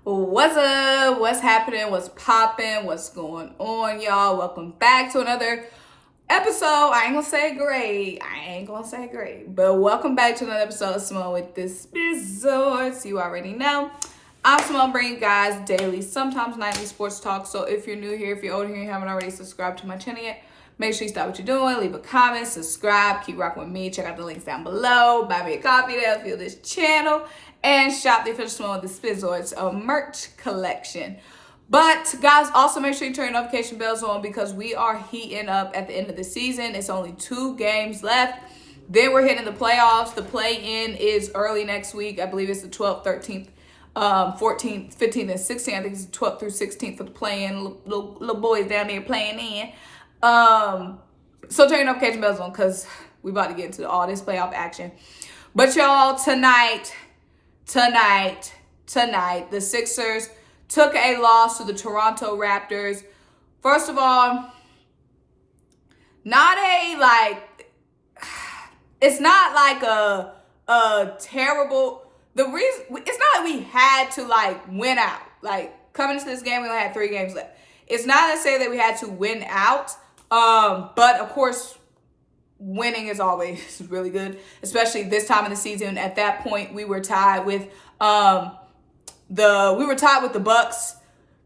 What's up? What's happening? What's popping? What's going on, y'all? Welcome back to another episode. I ain't gonna say great. But welcome back to another episode of Symone with this Sports. You already know. I'm Symone, bringing you guys daily, sometimes nightly sports talk. So if you're new here, if you're old here and you haven't already subscribed to my channel yet, make sure you stop what you're doing, leave a comment, subscribe, keep rocking with me. Check out the links down below. Buy me a coffee to help fuel this channel. And shop the official Symone with the Sports merch collection. But guys, also make sure you turn your notification bells on because we are heating up at the end of the season. It's only 2 games left. Then we're hitting the playoffs. The play-in is early next week. I believe it's the 12th, 13th, 14th, 15th, and 16th. I think it's the 12th through 16th for the play-in. Little boys down there playing in. So turn your notification bells on because we about to get into all this playoff action. But y'all, tonight, the Sixers took a loss to the Toronto Raptors. First of all, it's not like a terrible, it's not like we had to win out. Like coming into this game, we only had 3 games left. It's not to say that we had to win out, but of course, winning is always really good, especially this time of the season. At that point, we were tied with the Bucks.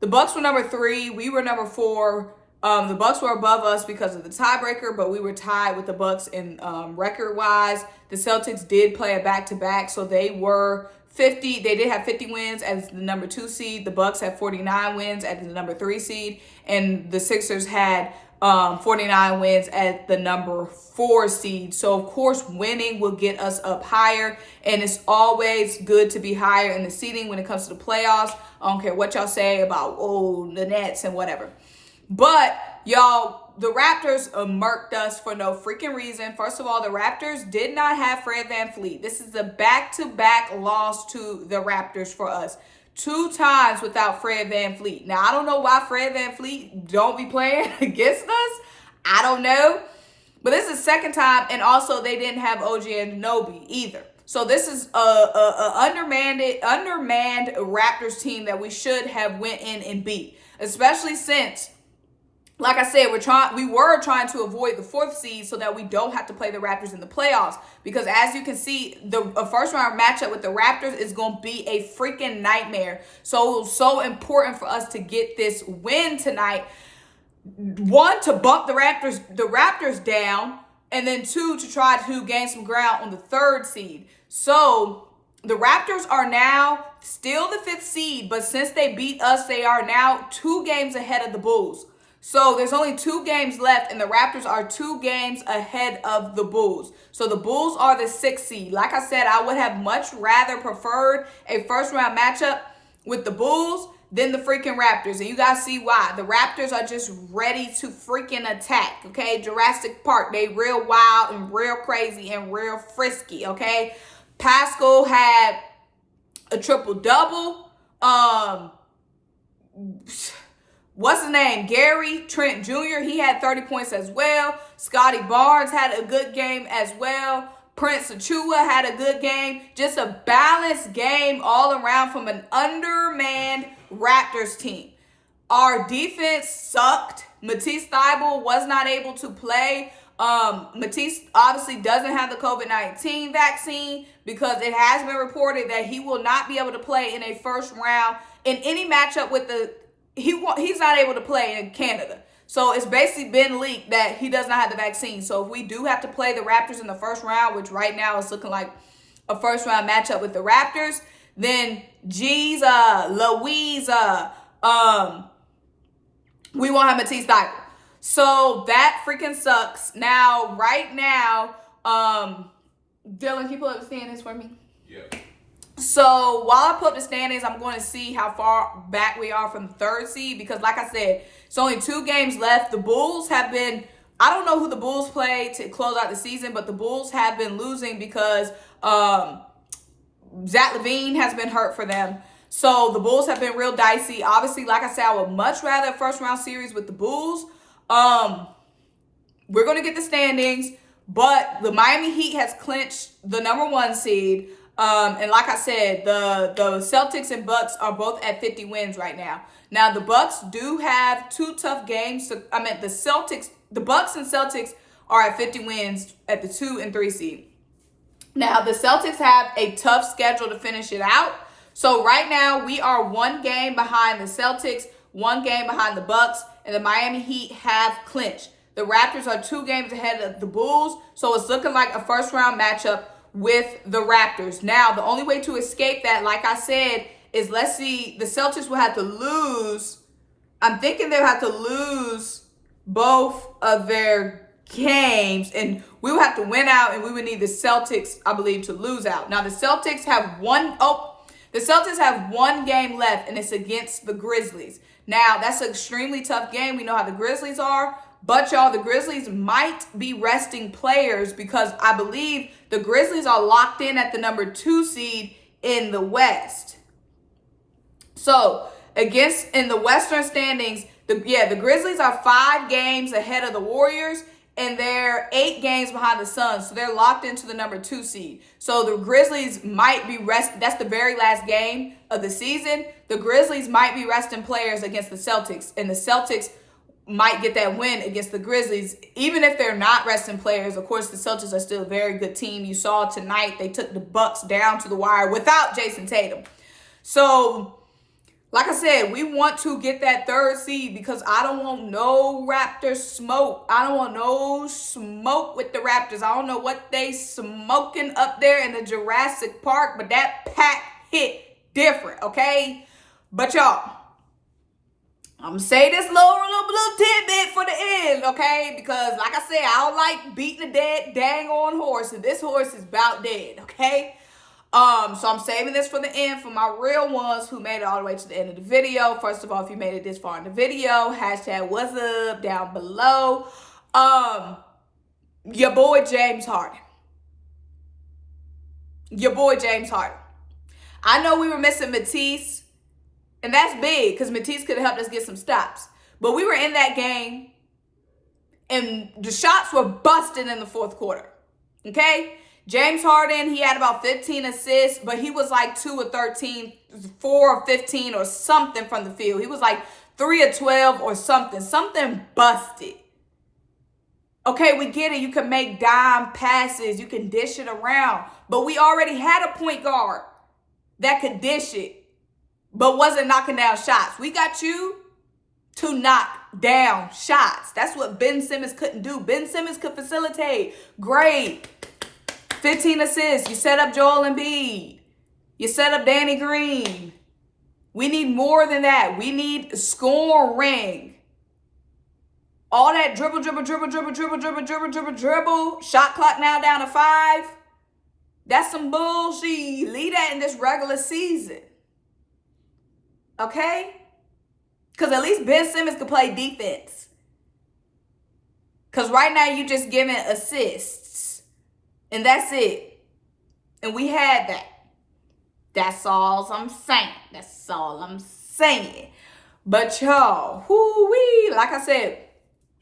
The Bucks were number 3. We were number 4. The Bucks were above us because of the tiebreaker, but we were tied with the Bucks in record-wise. The Celtics did play a back-to-back, so they were 50. They did have 50 wins as the number 2 seed. The Bucks had 49 wins as the number 3 seed, and the Sixers had 49 wins at the number 4 seed. So of course winning will get us up higher, and it's always good to be higher in the seeding when it comes to the playoffs. I don't care what y'all say about the Nets and whatever, but y'all, the Raptors murked us for no freaking reason. First of all, the Raptors did not have Fred VanVleet. This is a back-to-back loss to the Raptors for us. 2 times without Fred VanVleet. Now, I don't know why Fred VanVleet don't be playing against us. I don't know. But this is the second time, and also they didn't have OG Anunoby either. So this is a undermanned Raptors team that we should have went in and beat. Especially since, like I said, we were trying to avoid the 4th seed so that we don't have to play the Raptors in the playoffs. Because as you can see, a first-round matchup with the Raptors is going to be a freaking nightmare. So it was so important for us to get this win tonight. 1, to bump the Raptors down, and then 2, to try to gain some ground on the 3rd seed. So the Raptors are now still the 5th seed, but since they beat us, they are now 2 games ahead of the Bulls. So there's only 2 games left, and the Raptors are 2 games ahead of the Bulls. So the Bulls are the 6th seed. Like I said, I would have much rather preferred a first-round matchup with the Bulls than the freaking Raptors. And you guys see why. The Raptors are just ready to freaking attack, okay? Jurassic Park. They real wild and real crazy and real frisky, okay? Pascal had a triple-double. What's his name? Gary Trent Jr., he had 30 points as well. Scotty Barnes had a good game as well. Prince Achua had a good game. Just a balanced game all around from an undermanned Raptors team. Our defense sucked. Matisse Thybulle was not able to play. Matisse obviously doesn't have the COVID-19 vaccine because it has been reported that he will not be able to play in a first round in any matchup with he's not able to play in Canada. So it's basically been leaked that he does not have the vaccine. So if we do have to play the Raptors in the first round, which right now is looking like a first round matchup with the Raptors, then Louisa, we won't have Matisse Thybulle. So that freaking sucks. Now, right now, Dylan, can you pull up the standings for me? Yeah. So while I put up the standings, I'm going to see how far back we are from the 3rd seed because, like I said, it's only 2 games left. The Bulls have been, I don't know who the Bulls played to close out the season, but the Bulls have been losing because Zach LaVine has been hurt for them. So the Bulls have been real dicey. Obviously, like I said, I would much rather a first-round series with the Bulls. We're going to get the standings, but the Miami Heat has clinched the number 1 seed. And like I said, the Celtics and Bucks are both at 50 wins right now. Now, the Bucks do have 2 tough games. The Bucks and Celtics are at 50 wins at the 2 and 3 seed. Now, the Celtics have a tough schedule to finish it out. So right now, we are 1 game behind the Celtics, 1 game behind the Bucks, and the Miami Heat have clinched. The Raptors are 2 games ahead of the Bulls, so it's looking like a first-round matchup with the Raptors. Now, the only way to escape that, like I said, is let's see, the Celtics will have to lose. I'm thinking they'll have to lose both of their games, and we would have to win out, and we would need the Celtics, I believe, to lose out. Now, the Celtics have one game left, and it's against the Grizzlies. Now, that's an extremely tough game. We know how the Grizzlies are. But, y'all, the Grizzlies might be resting players because I believe the Grizzlies are locked in at the number 2 seed in the West. So, in the Western standings, the Grizzlies are 5 games ahead of the Warriors, and they're 8 games behind the Suns. So, they're locked into the number 2 seed. So, the Grizzlies might be resting. That's the very last game of the season. The Grizzlies might be resting players against the Celtics, and the Celtics might get that win against the Grizzlies. Even if they're not resting players, of course, the Celtics are still a very good team. You saw tonight they took the Bucks down to the wire without Jason Tatum. So, like I said, we want to get that 3rd seed because I don't want no Raptors smoke. I don't want no smoke with the Raptors. I don't know what they smoking up there in the Jurassic Park, but that pack hit different, okay? But y'all, I'm going to say this little tidbit for the end, okay? Because, like I said, I don't like beating a dead dang on horse, and this horse is about dead, okay? So I'm saving this for the end for my real ones who made it all the way to the end of the video. First of all, if you made it this far in the video, hashtag what's up down below. Your boy James Harden. Your boy James Harden. I know we were missing Matisse. And that's big because Matisse could have helped us get some stops. But we were in that game, and the shots were busted in the 4th quarter. Okay? James Harden, he had about 15 assists, but he was like 2 of 13, 4 of 15 or something from the field. He was like 3 of 12 or something. Something busted. Okay, we get it. You can make dime passes. You can dish it around. But we already had a point guard that could dish it, but wasn't knocking down shots. We got you to knock down shots. That's what Ben Simmons couldn't do. Ben Simmons could facilitate. Great. 15 assists. You set up Joel Embiid. You set up Danny Green. We need more than that. We need scoring. All that dribble. Shot clock now down to 5. That's some bullshit. Leave that in this regular season. Okay? Because at least Ben Simmons could play defense. Because right now you just giving assists. And that's it. And we had that. That's all I'm saying. That's all I'm saying. But y'all, whoo-wee, like I said,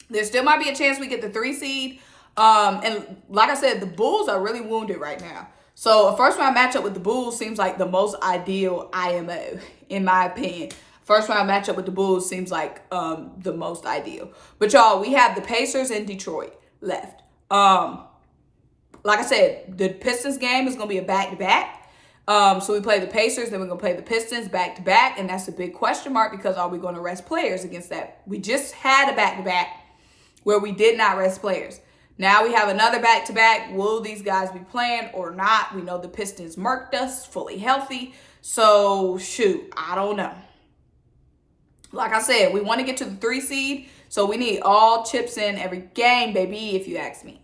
there still might be a chance we get the 3 seed. And like I said, the Bulls are really wounded right now. So a first round matchup with the Bulls seems like the most ideal IMO, in my opinion. First round matchup with the Bulls seems like the most ideal. But y'all, we have the Pacers and Detroit left. Like I said, the Pistons game is going to be a back-to-back. So we play the Pacers, then we're going to play the Pistons back-to-back. And that's a big question mark because are we going to rest players against that? We just had a back-to-back where we did not rest players. Now we have another back-to-back. Will these guys be playing or not? We know the Pistons murked us, fully healthy. So, shoot, I don't know. Like I said, we want to get to the 3 seed. So we need all chips in every game, baby, if you ask me.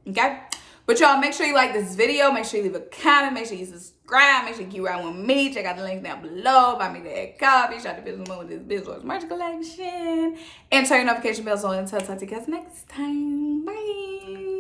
Okay? But y'all, make sure you like this video. Make sure you leave a comment. Make sure you subscribe. Make sure you keep riding with me. Check out the links down below. Buy me that coffee. Shout out to Business Woman with this Business merch collection. And turn your notification bells on. Until I talk to you guys next time. Bye.